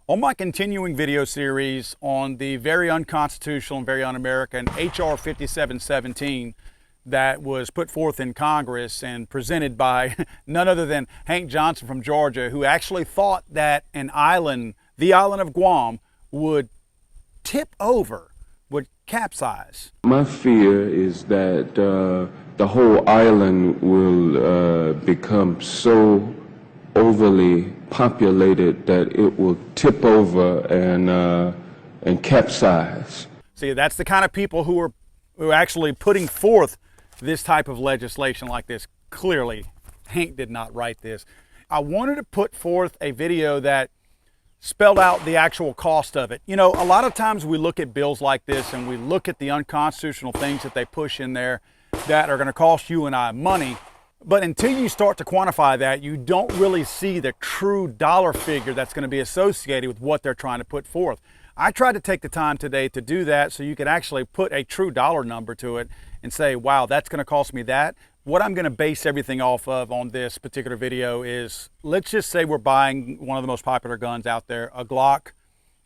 On my continuing video series on the very unconstitutional and very un-American H.R. 5717 that was put forth in Congress and presented by none other than Hank Johnson from Georgia, who actually thought that an island, the island of Guam, would tip over, would capsize. My fear is that the whole island will become so overly populated that it will tip over and capsize. See, that's the kind of people who are actually putting forth this type of legislation like this. Clearly, Hank did not write this. I wanted to put forth a video that spelled out the actual cost of it. You know, a lot of times we look at bills like this and we look at the unconstitutional things that they push in there that are going to cost you and I money. But until you start to quantify that, you don't really see the true dollar figure that's going to be associated with what they're trying to put forth. I tried to take the time today to do that so you could actually put a true dollar number to it and say, wow, that's going to cost me that. What I'm going to base everything off of on this particular video is, let's just say we're buying one of the most popular guns out there, a Glock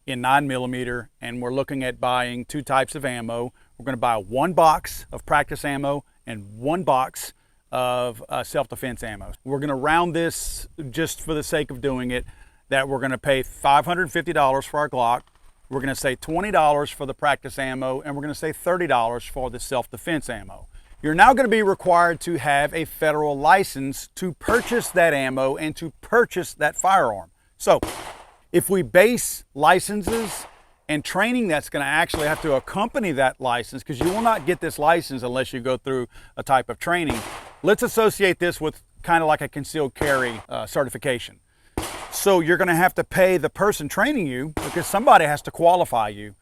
in 9mm, and we're looking at buying two types of ammo. We're going to buy one box of practice ammo and one box of self-defense ammo. We're going to round this, just for the sake of doing it, that we're going to pay $550 for our Glock. We're going to say $20 for the practice ammo, and we're going to say $30 for the self-defense ammo. You're now going to be required to have a federal license to purchase that ammo and to purchase that firearm. So if we base licenses and training that's going to actually have to accompany that license, because you will not get this license unless you go through a type of training, let's associate this with kind of like a concealed carry certification. So you're going to have to pay the person training you, because somebody has to qualify you,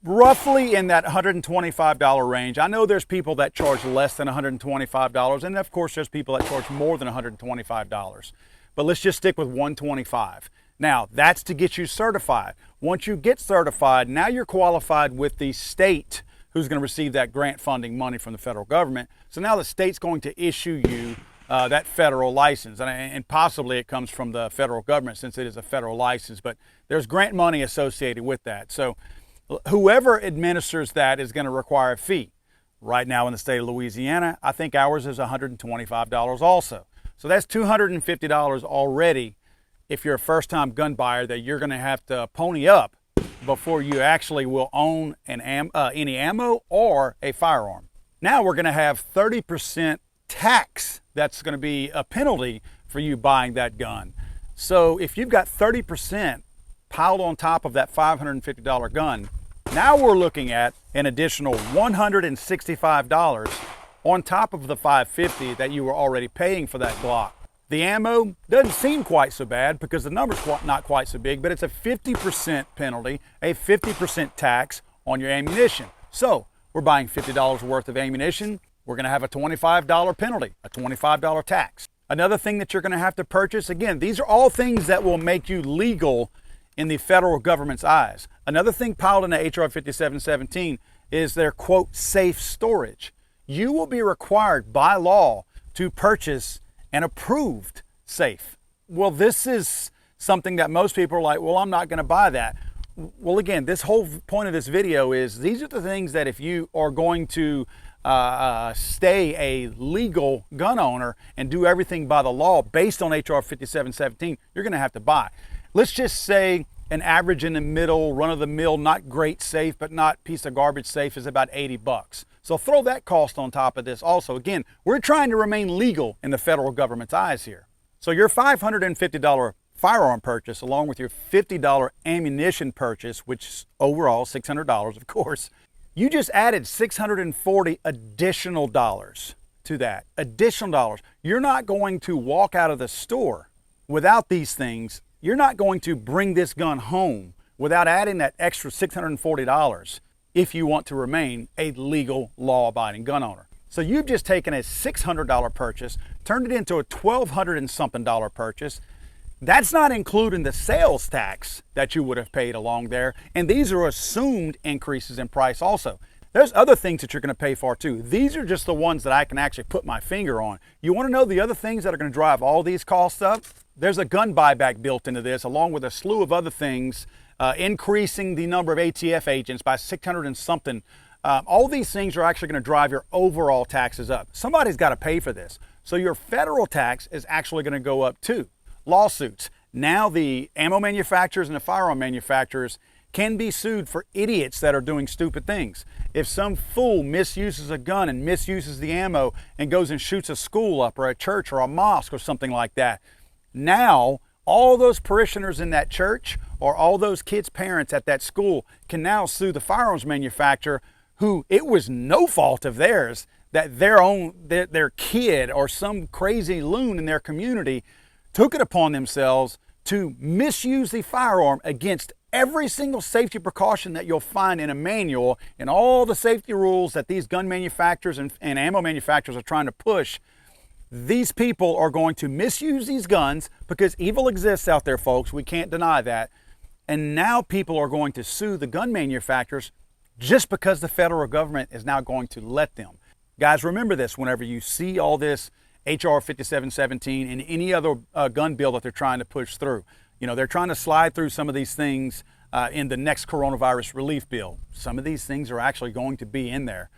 roughly in that $125 range. I know there's people that charge less than $125, and of course there's people that charge more than $125. But let's just stick with $125. Now, that's to get you certified. Once you get certified, now you're qualified with the state who's going to receive that grant funding money from the federal government. So now the state's going to issue you that federal license, and possibly it comes from the federal government since it is a federal license, but there's grant money associated with that. So whoever administers that is going to require a fee. Right now in the state of Louisiana, I think ours is $125 also. So that's $250 already if you're a first-time gun buyer that you're going to have to pony up before you actually will own any ammo or a firearm. Now we're going to have 30% tax. That's going to be a penalty for you buying that gun. So if you've got 30% piled on top of that $550 gun, now we're looking at an additional $165 on top of the $550 that you were already paying for that Glock. The ammo doesn't seem quite so bad because the number's not quite so big, but it's a 50% penalty, a 50% tax on your ammunition. So we're buying $50 worth of ammunition. We're going to have a $25 penalty, a $25 tax. Another thing that you're going to have to purchase, again, these are all things that will make you legal in the federal government's eyes. Another thing piled into H.R. 5717 is their, quote, safe storage. You will be required by law to purchase an approved safe. Well, this is something that most people are like, well, I'm not going to buy that. Well, again, this whole point of this video is these are the things that if you are going to stay a legal gun owner and do everything by the law based on H.R. 5717, you're going to have to buy. Let's just say an average in the middle, run-of-the-mill, not great safe, but not piece of garbage safe is about $80. So throw that cost on top of this also. Again, we're trying to remain legal in the federal government's eyes here. So your $550 firearm purchase, along with your $50 ammunition purchase, which is overall $600, of course, you just added $640 additional dollars to that. Additional dollars. You're not going to walk out of the store without these things. You're not going to bring this gun home without adding that extra $640 if you want to remain a legal, law-abiding gun owner. So you've just taken a $600 purchase, turned it into a $1,200 and something purchase. That's not including the sales tax that you would have paid along there. And these are assumed increases in price also. There's other things that you're going to pay for too. These are just the ones that I can actually put my finger on. You want to know the other things that are going to drive all these costs up? There's a gun buyback built into this, along with a slew of other things increasing the number of ATF agents by 600 and something. All these things are actually going to drive your overall taxes up. Somebody's got to pay for this. So your federal tax is actually going to go up too. Lawsuits. Now the ammo manufacturers and the firearm manufacturers can be sued for idiots that are doing stupid things. If some fool misuses a gun and misuses the ammo and goes and shoots a school up or a church or a mosque or something like that, now all those parishioners in that church or all those kids' parents at that school can now sue the firearms manufacturer, who it was no fault of theirs that their kid or some crazy loon in their community took it upon themselves to misuse the firearm against every single safety precaution that you'll find in a manual and all the safety rules that these gun manufacturers and ammo manufacturers are trying to push. These people are going to misuse these guns because evil exists out there, folks. We can't deny that. And now people are going to sue the gun manufacturers just because the federal government is now going to let them. Guys, remember this whenever you see all this HR 5717 and any other gun bill that they're trying to push through. You know, they're trying to slide through some of these things in the next coronavirus relief bill. Some of these things are actually going to be in there.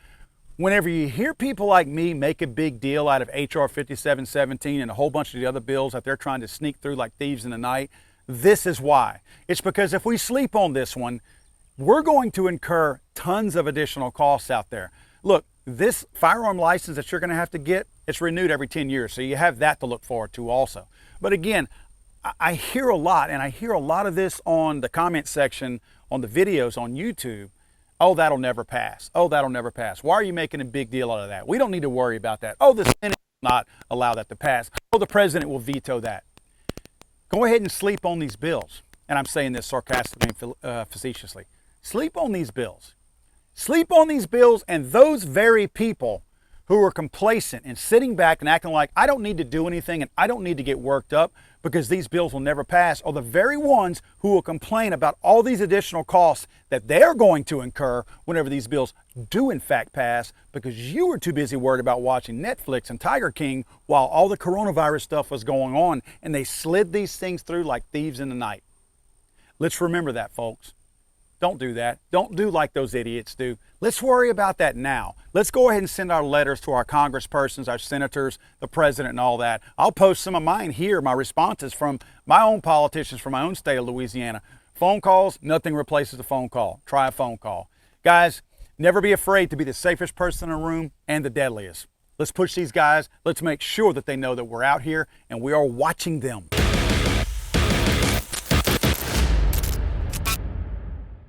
Whenever you hear people like me make a big deal out of HR 5717 and a whole bunch of the other bills that they're trying to sneak through like thieves in the night, this is why. It's because if we sleep on this one, we're going to incur tons of additional costs out there. Look, this firearm license that you're going to have to get, it's renewed every 10 years, so you have that to look forward to also. But again, I hear a lot, and I hear a lot of this on the comment section on the videos on YouTube. Oh, that'll never pass. Oh, that'll never pass. Why are you making a big deal out of that? We don't need to worry about that. Oh, the Senate will not allow that to pass. Oh, the president will veto that. Go ahead and sleep on these bills. And I'm saying this sarcastically and facetiously. Sleep on these bills. Sleep on these bills, and those very people who are complacent and sitting back and acting like I don't need to do anything and I don't need to get worked up because these bills will never pass are the very ones who will complain about all these additional costs that they're going to incur whenever these bills do in fact pass, because you were too busy worried about watching Netflix and Tiger King while all the coronavirus stuff was going on, and they slid these things through like thieves in the night. Let's remember that, folks. Don't do that. Don't do like those idiots do. Let's worry about that now. Let's go ahead and send our letters to our congresspersons, our senators, the president, and all that. I'll post some of mine here, my responses from my own politicians from my own state of Louisiana. Phone calls, nothing replaces a phone call. Try a phone call. Guys, never be afraid to be the safest person in a room and the deadliest. Let's push these guys. Let's make sure that they know that we're out here and we are watching them.